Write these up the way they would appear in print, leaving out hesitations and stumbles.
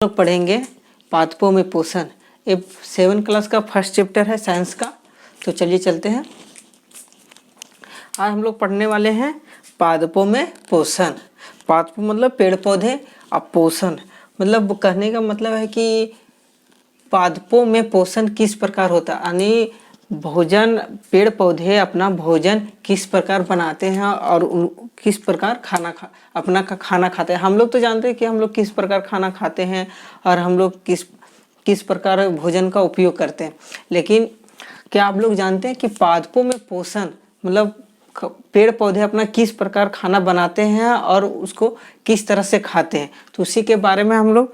लोग पढ़ेंगे पादपों में पोषण। ये 7 क्लास का फर्स्ट चैप्टर है साइंस का। तो चलिए चलते हैं। आज हम लोग पढ़ने वाले हैं पादपों में पोषण। पादपों मतलब पेड़ पौधे, अब पोषण मतलब कहने का मतलब है कि पादपों में पोषण किस प्रकार होता है, यानी भोजन, पेड़ पौधे अपना भोजन किस प्रकार बनाते हैं और किस प्रकार अपना खाना खाते हैं। हम लोग तो जानते हैं कि हम लोग किस प्रकार खाना खाते हैं और हम लोग किस प्रकार भोजन का उपयोग करते हैं, लेकिन क्या आप लोग जानते हैं कि पादपों में पोषण मतलब पेड़ पौधे अपना किस प्रकार खाना बनाते हैं और उसको किस तरह से खाते हैं। तो उसी के बारे में हम लोग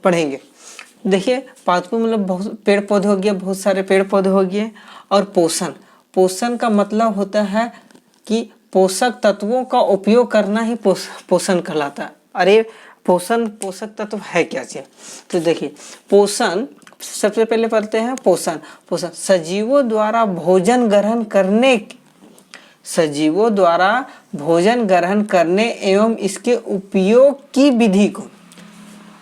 पढ़ेंगे। देखिए, पादपों मतलब बहुत पेड़ पौधे हो गया, बहुत सारे पेड़ पौधे हो गए। और पोषण का मतलब होता है कि पोषक तत्वों का उपयोग करना ही पोषण कहलाता है। अरे पोषक तत्व है क्या चीज? तो देखिए, पोषण सबसे पहले पढ़ते हैं। पोषण सजीवों द्वारा भोजन ग्रहण करने एवं इसके उपयोग की विधि को,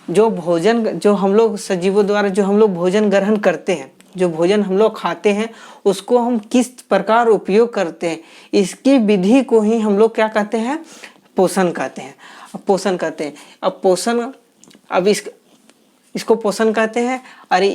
जो हम लोग सजीवों द्वारा जो हम लोग भोजन ग्रहण करते हैं, जो भोजन हम लोग खाते हैं, उसको हम किस प्रकार उपयोग करते हैं, इसकी विधि को ही हम लोग क्या कहते हैं? पोषण कहते हैं। अब इसको पोषण कहते हैं। अरे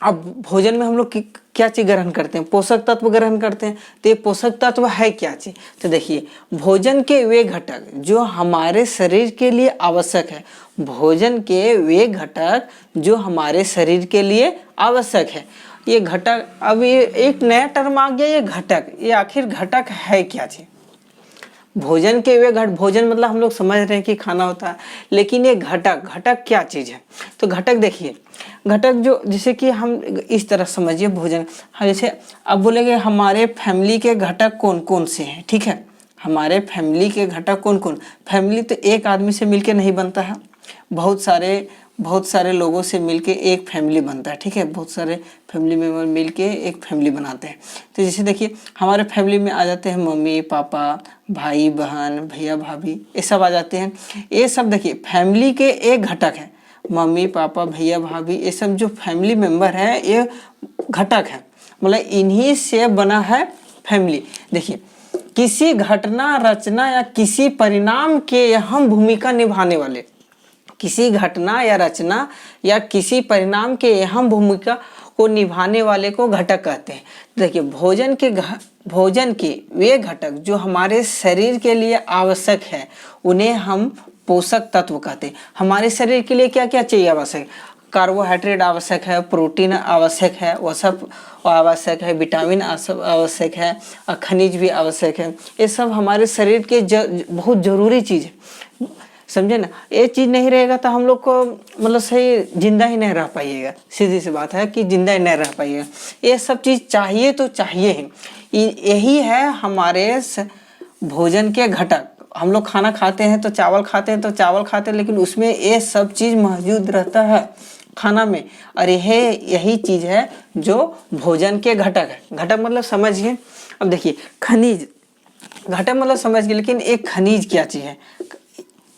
अब भोजन में हम लोग क्या चीज ग्रहण करते हैं? पोषक तत्व ग्रहण करते हैं। तो ये पोषक तत्व है क्या चीज? तो देखिए, भोजन के वे घटक जो हमारे शरीर के लिए आवश्यक है, भोजन के वे घटक जो हमारे शरीर के लिए आवश्यक है। ये घटक, अब ये एक नया टर्म आ गया, ये घटक। ये आखिर घटक है क्या चीज? भोजन के वे भोजन मतलब हम लोग समझ रहे हैं कि खाना होता है, लेकिन ये घटक क्या चीज है? तो घटक देखिए, घटक जो जैसे कि हम इस तरह समझिए भोजन, जैसे अब बोलेंगे हमारे फैमिली के घटक कौन कौन से हैं, ठीक है? हमारे फैमिली के घटक कौन कौन? फैमिली तो एक आदमी से मिलके नहीं बनता है, बहुत सारे लोगों से मिलके एक फैमिली बनता है, ठीक है? बहुत सारे फैमिली मेम्बर मिलके एक फैमिली बनाते हैं। तो जैसे देखिए, हमारे फैमिली में आ जाते हैं मम्मी पापा, भाई बहन, भैया भाभी, ये सब आ जाते हैं। ये सब देखिए फैमिली के एक घटक है। मम्मी पापा भैया भाभी, ये सब जो फैमिली मेम्बर है, ये घटक है, मतलब इन्हीं से बना है फैमिली। देखिए, किसी घटना रचना या किसी परिणाम के अहम भूमिका निभाने वाले, किसी घटना या रचना या किसी परिणाम के अहम भूमिका को निभाने वाले को घटक कहते हैं। देखिए, भोजन के वे घटक जो हमारे शरीर के लिए आवश्यक है, उन्हें हम पोषक तत्व कहते हैं। हमारे शरीर के लिए क्या क्या चाहिए आवश्यक? कार्बोहाइड्रेट आवश्यक है, प्रोटीन आवश्यक है, वह सब आवश्यक है, विटामिन आवश्यक है, और खनिज भी आवश्यक है। ये सब हमारे शरीर के बहुत जरूरी चीज़ है, समझे ना? ये चीज़ नहीं रहेगा तो हम लोग को मतलब सही जिंदा ही नहीं रह पाइएगा। सीधी सी बात है कि जिंदा ही नहीं रह पाइएगा। ये सब चीज़ चाहिए तो चाहिए ही। यही है हमारे भोजन के घटक। हम लोग खाना खाते हैं तो चावल खाते हैं, लेकिन उसमें ये सब चीज़ मौजूद रहता है खाना में, और यही चीज़ है जो भोजन के घटक है। घटक मतलब समझिए। अब देखिए, खनिज, घटक मतलब समझ गए, लेकिन एक खनिज क्या चीज़ है?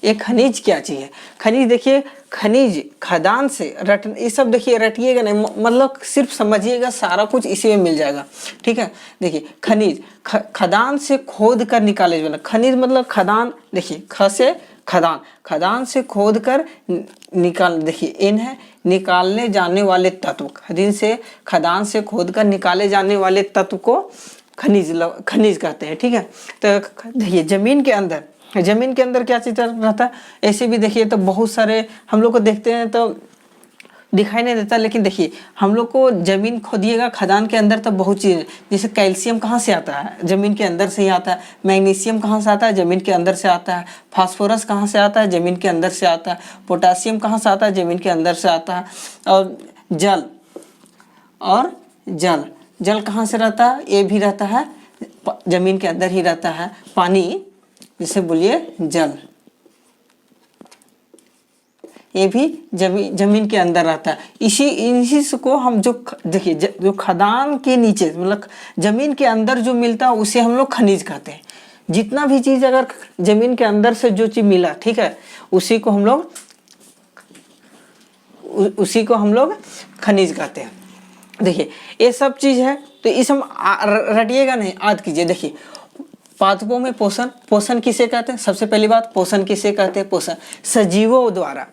एक खनिज क्या चीज़ है? खनिज देखिए, खनिज खदान से ये सब देखिए, रटिएगा नहीं, मतलब सिर्फ समझिएगा, सारा कुछ इसी में मिल जाएगा, ठीक है? देखिए, खनिज खदान से खोद कर निकाले वाला। खनिज मतलब खदान, देखिए ख से खदान से खोद कर निकाल, देखिए इन है निकालने जाने वाले तत्व। खदान से खोद कर निकाले जाने वाले तत्व को खनिज कहते हैं, ठीक है? तो देखिए, जमीन के अंदर क्या चीज रहता है? ऐसे भी देखिए, तो बहुत सारे हम लोग को देखते हैं तो दिखाई नहीं देता, लेकिन देखिए हम लोग को जमीन खोदिएगा खदान के अंदर तो बहुत चीज़, जैसे कैल्शियम कहाँ से आता है? जमीन के अंदर से ही आता है। मैग्नीशियम कहाँ से आता है? जमीन के अंदर से आता है। फास्फोरस कहाँ से आता है? जमीन के अंदर से आता है। पोटासियम कहाँ से आता है? जमीन के अंदर से आता है। और जल कहाँ से रहता है? ये भी रहता है जमीन के अंदर ही रहता है। पानी, जिसे बोलिए जल, ये भी जमीन के अंदर रहता है। इसी को हम जो देखिए, जो खदान के नीचे मतलब जमीन के अंदर जो मिलता है, उसे हम लोग खनिज कहते हैं। जितना भी चीज़ अगर जमीन के अंदर से जो चीज़ मिला, ठीक है, उसी को हम लोग उसी को हम लोग खनिज कहते हैं। देखिए ये सब चीज़ है, तो इस हम रटिएगा नहीं, याद कीजिए। देखिए पादपों में पोषण, पोषण किसे कहते हैं? सबसे पहली बात पोषण किसे कहते हैं? पोषण सजीवों द्वारा।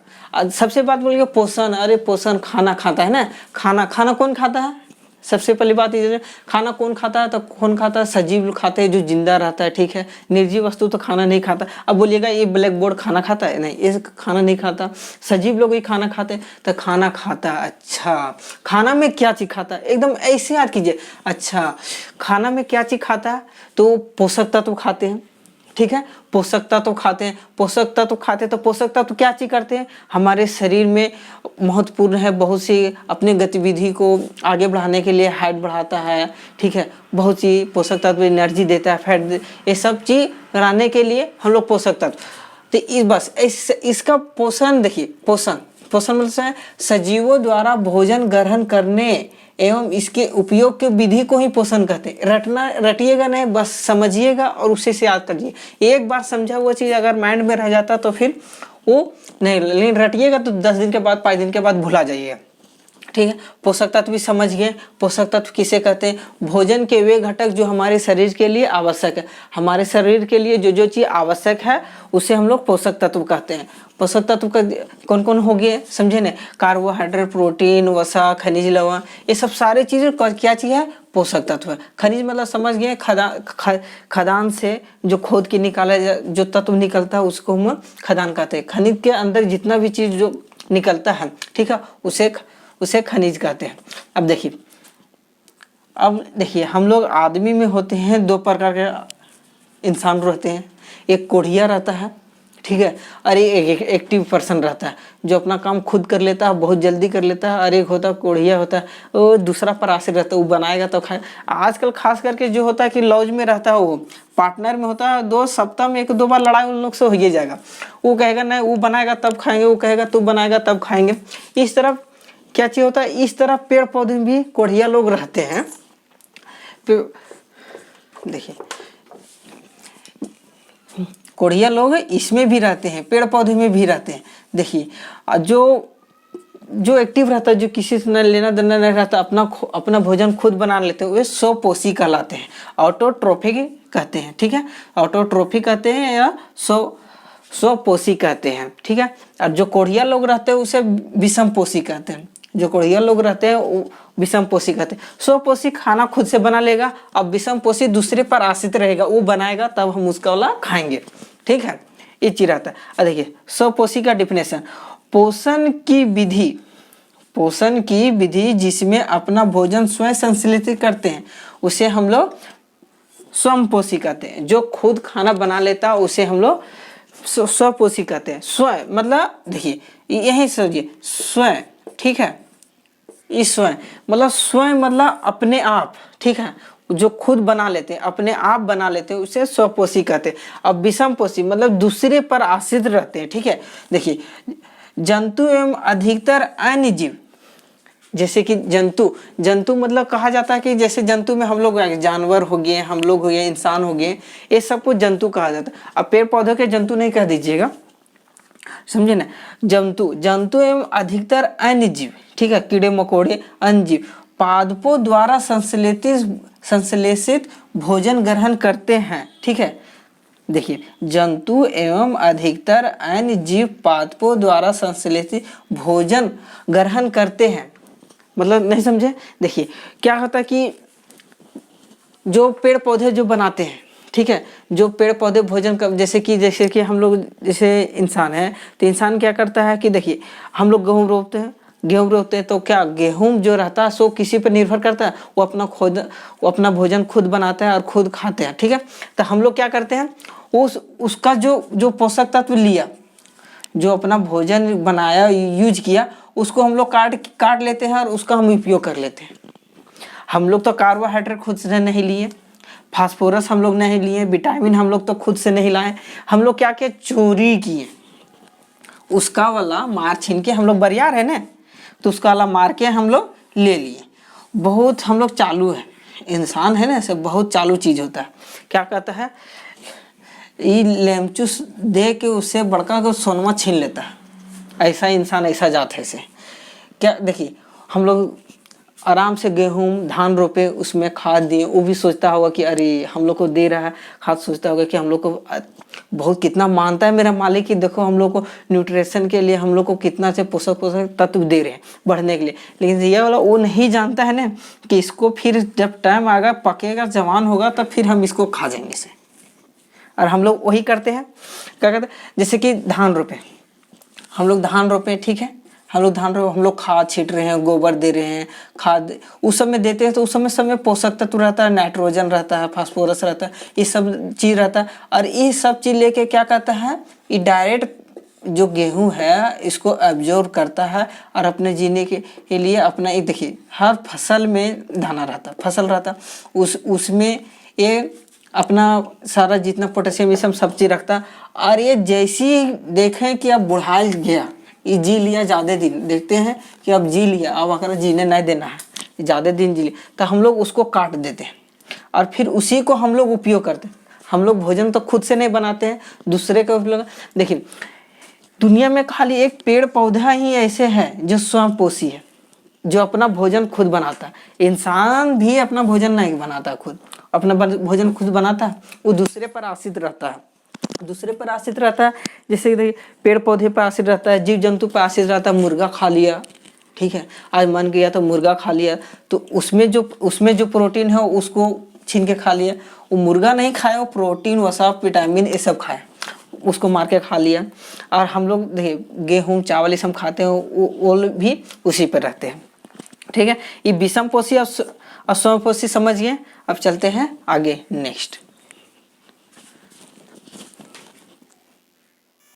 सबसे बात बोलिए पोषण, अरे पोषण खाना खाता है ना, खाना खाना कौन खाता है? सबसे पहली बात ये, खाना कौन खाता है? तो कौन खाता है? सजीव लोग खाते हैं, जो जिंदा रहता है, ठीक है। निर्जीव वस्तु तो खाना नहीं खाता। अब बोलिएगा ये ब्लैक बोर्ड खाना खाता है? नहीं, ये खाना नहीं खाता। सजीव लोग ही खाना खाते हैं, तो खाना खाता है। अच्छा खाना में क्या चीज खाता है? एकदम ऐसे याद कीजिए। अच्छा खाना में क्या चीज खाता है? तो पोषक तत्व खाते हैं, ठीक है। पोषक तत्व खाते हैं, पोषक तत्व खाते हैं, तो पोषक तत्व क्या चीज करते हैं? हमारे शरीर में महत्वपूर्ण है, बहुत सी अपनी गतिविधि को आगे बढ़ाने के लिए हाइट बढ़ाता है, ठीक है। बहुत सी पोषक तत्व एनर्जी देता है, फैट, ये सब चीज कराने के लिए हम लोग पोषक तत्व, तो इस बस इसका पोषण देखिए। पोषण पोषण मतलब सजीवों द्वारा भोजन ग्रहण करने एवं इसके उपयोग के विधि को ही पोषण कहते हैं। रटिएगा नहीं, बस समझिएगा और उसी से याद करिए। एक बार समझा हुआ चीज़ अगर माइंड में रह जाता तो फिर वो नहीं, लेकिन रटिएगा तो 10 दिन के बाद 5 दिन के बाद भुला जाइएगा, ठीक है। पोषक तत्व भी समझ गए। पोषक तत्व किसे कहते हैं? भोजन के वे घटक जो हमारे शरीर के लिए आवश्यक है। हमारे शरीर के लिए जो जो चीज़ आवश्यक है उसे हम लोग पोषक तत्व कहते हैं। पोषक तत्व का कौन कौन हो गए समझे ना? कार्बोहाइड्रेट, प्रोटीन, वसा, खनिज, लवण, ये सब सारे चीज़ें क्या चीज़ है? पोषक तत्व है। खनिज मतलब समझ गए, खदान से जो खोद के निकाला जो तत्व निकलता है उसको हम खदान कहते हैं। खनिज के अंदर जितना भी चीज़ जो निकलता है, ठीक है, उसे खनिज कहते हैं। अब देखिए हम लोग आदमी में होते हैं 2 प्रकार के इंसान रहते हैं। एक कोढ़िया रहता है, ठीक है, और एक एक्टिव पर्सन रहता है जो अपना काम खुद कर लेता है, बहुत जल्दी कर लेता है। और एक होता है कोढ़िया होता है, वो दूसरा पर आश्रित रहता है, वो बनाएगा तो खाए। आजकल खास करके जो होता है कि लॉज में रहता है, वो पार्टनर में होता है, 2 सप्ताह में 1-2 बार लड़ाई उन लोग से हो ही जाएगा। वो कहेगा नहीं वो बनाएगा तब खाएंगे, वो कहेगा तू बनाएगा तब खाएंगे। इस तरफ क्या चीज होता है? इस तरह पेड़ पौधे में भी कोढ़िया लोग रहते हैं। देखिए कोढ़िया लोग इसमें भी रहते हैं, पेड़ पौधे में भी रहते हैं। देखिए जो एक्टिव रहता है, जो किसी से न लेना देना नहीं रहता, अपना भोजन खुद बना लेते हैं, वे स्वपोषी कहलाते हैं। ऑटोट्रोफिक कहते हैं, ठीक है। ऑटोट्रोफिक कहते हैं या स्वपोषी कहते हैं, ठीक है। और जो कोढ़िया लोग रहते हैं उसे विषमपोषी कहते हैं। जो कोढ़िया लोग रहते हैं वो विषमपोषी कहते हैं। स्वपोषी खाना खुद से बना लेगा, अब विषमपोषी दूसरे पर आश्रित रहेगा, वो बनाएगा तब हम उसका वाला खाएंगे, ठीक है। ये चीज रहता है। और देखिए स्वपोषी का डिफिनेशन, पोषण की विधि जिसमें अपना भोजन स्वयं संश्लेषित करते हैं उसे हम लोग स्वयंपोषी कहते हैं। जो खुद खाना बना लेता है उसे हम लोग स्वपोषी कहते हैं। स्वयं मतलब देखिए यही समझिए, स्वयं, ठीक है। इस स्वयं मतलब अपने आप, ठीक है, जो खुद बना लेते हैं, अपने आप बना लेते हैं, उसे स्वपोषी कहते हैं। अब विषमपोषी मतलब दूसरे पर आश्रित रहते हैं, ठीक है। देखिए जंतु एवं अधिकतर अन्य जीव, जैसे कि जंतु मतलब कहा जाता है कि जैसे जंतु में हम लोग जानवर हो गए, हम लोग हो गए, इंसान हो गए, ये सबको जंतु कहा जाता है। अब पेड़ पौधों के जंतु नहीं कह दीजिएगा, समझे ना। जंतु एवं अधिकतर अन्य जीव, ठीक है, कीड़े मकोड़े, अन्य जीव पादपों द्वारा संश्लेषित भोजन ग्रहण करते हैं, ठीक है। देखिए जंतु एवं अधिकतर अन्य जीव पादपों द्वारा संश्लेषित भोजन ग्रहण करते हैं, मतलब नहीं समझे। देखिए क्या होता है कि जो पेड़ पौधे जो बनाते हैं, ठीक है, जो पेड़ पौधे भोजन का, जैसे कि हम लोग जैसे इंसान है, तो इंसान क्या करता है कि देखिए हम लोग गेहूँ रोपते हैं, तो क्या गेहूँ जो रहता है सो किसी पर निर्भर करता है? वो अपना भोजन खुद बनाता है और खुद खाते हैं, ठीक है। तो हम लोग क्या करते हैं, उसका जो पोषक तत्व लिया, जो अपना भोजन बनाया, यूज किया, उसको हम लोग काट लेते हैं और उसका हम उपयोग कर लेते हैं। हम लोग तो कार्बोहाइड्रेट खुद से नहीं लिए, फास्फोरस हम लोग नहीं लिए, विटामिन हम लोग तो खुद से नहीं लाए, हम लोग क्या किए, चोरी किए। उसका वाला मार छीन के, हम लोग बरियार है ना, तो उसका वाला मार के हम लोग ले लिए। बहुत हम लोग चालू है, इंसान है ना, सब बहुत चालू चीज होता है। क्या कहता है, ये लेमचूस दे के उससे बड़का को सोनमा छीन लेता है। ऐसा इंसान, ऐसा जात है से क्या देखिए, हम लोग आराम से गेहूं धान रोपे, उसमें खाद दिए, वो भी सोचता होगा कि अरे हम लोग को दे रहा है खाद, सोचता होगा कि हम लोग को बहुत कितना मानता है मेरा मालिक कि देखो हम लोग को न्यूट्रिशन के लिए हम लोग को कितना से पोषक तत्व दे रहे हैं बढ़ने के लिए। लेकिन ये वाला वो नहीं जानता है ना कि इसको फिर जब टाइम आएगा, पकेगा, जवान होगा, तब फिर हम इसको खा जाएंगे इसे। और हम लोग वही करते हैं, क्या कहते हैं, जैसे कि धान रोपे, हम लोग धान रोपे, ठीक है, हम लोग धान रोपे, हम लोग खाद छीट रहे हैं, गोबर दे रहे हैं, खाद उस समय देते हैं, तो उस समय सब में पोषक तत्व रहता है, नाइट्रोजन रहता है, फास्फोरस रहता है, ये सब चीज़ रहता है। और ये सब चीज़ लेके क्या करता है, ये डायरेक्ट जो गेहूं है इसको एब्जॉर्ब करता है और अपने जीने के लिए अपना, एक देखिए हर फसल में दाना रहता है, फसल रहता है, उसमें ये अपना सारा जितना पोटेशियम ये सब चीज़ रखता है। और ये जैसी देखें कि अब बुढ़ा गया, ये जी लिया ज़्यादा दिन, देखते हैं कि अब जी लिया, अब अगर जीने नहीं देना है, ज़्यादा दिन जी लिया, तो हम लोग उसको काट देते हैं और फिर उसी को हम लोग उपयोग करते हैं। हम लोग भोजन तो खुद से नहीं बनाते हैं, दूसरे का उपयोग। देखिए दुनिया में खाली एक पेड़ पौधा ही ऐसे है जो स्वयंपोषी है, जो अपना भोजन खुद बनाता है। इंसान भी अपना भोजन नहीं बनाता, खुद अपना भोजन खुद बनाता है, वो दूसरे पर आश्रित रहता है, दूसरे पर आश्रित रहता है। जैसे देखिए पेड़ पौधे पर आश्रित रहता है, जीव जंतु पर आश्रित रहता है, मुर्गा खा लिया, ठीक है, आज मन गया तो मुर्गा खा लिया, तो उसमें जो प्रोटीन है उसको छीन के खा लिया। वो मुर्गा नहीं खाया, वो प्रोटीन वसा विटामिन ये सब खाया, उसको मार के खा लिया। और हम लोग देखिए गेहूँ चावल ये सब खाते हैं, वो भी उसी पर रहते हैं, ठीक है। ये विषम पोषी और स्वयंपोषी समझिए। अब चलते हैं आगे नेक्स्ट।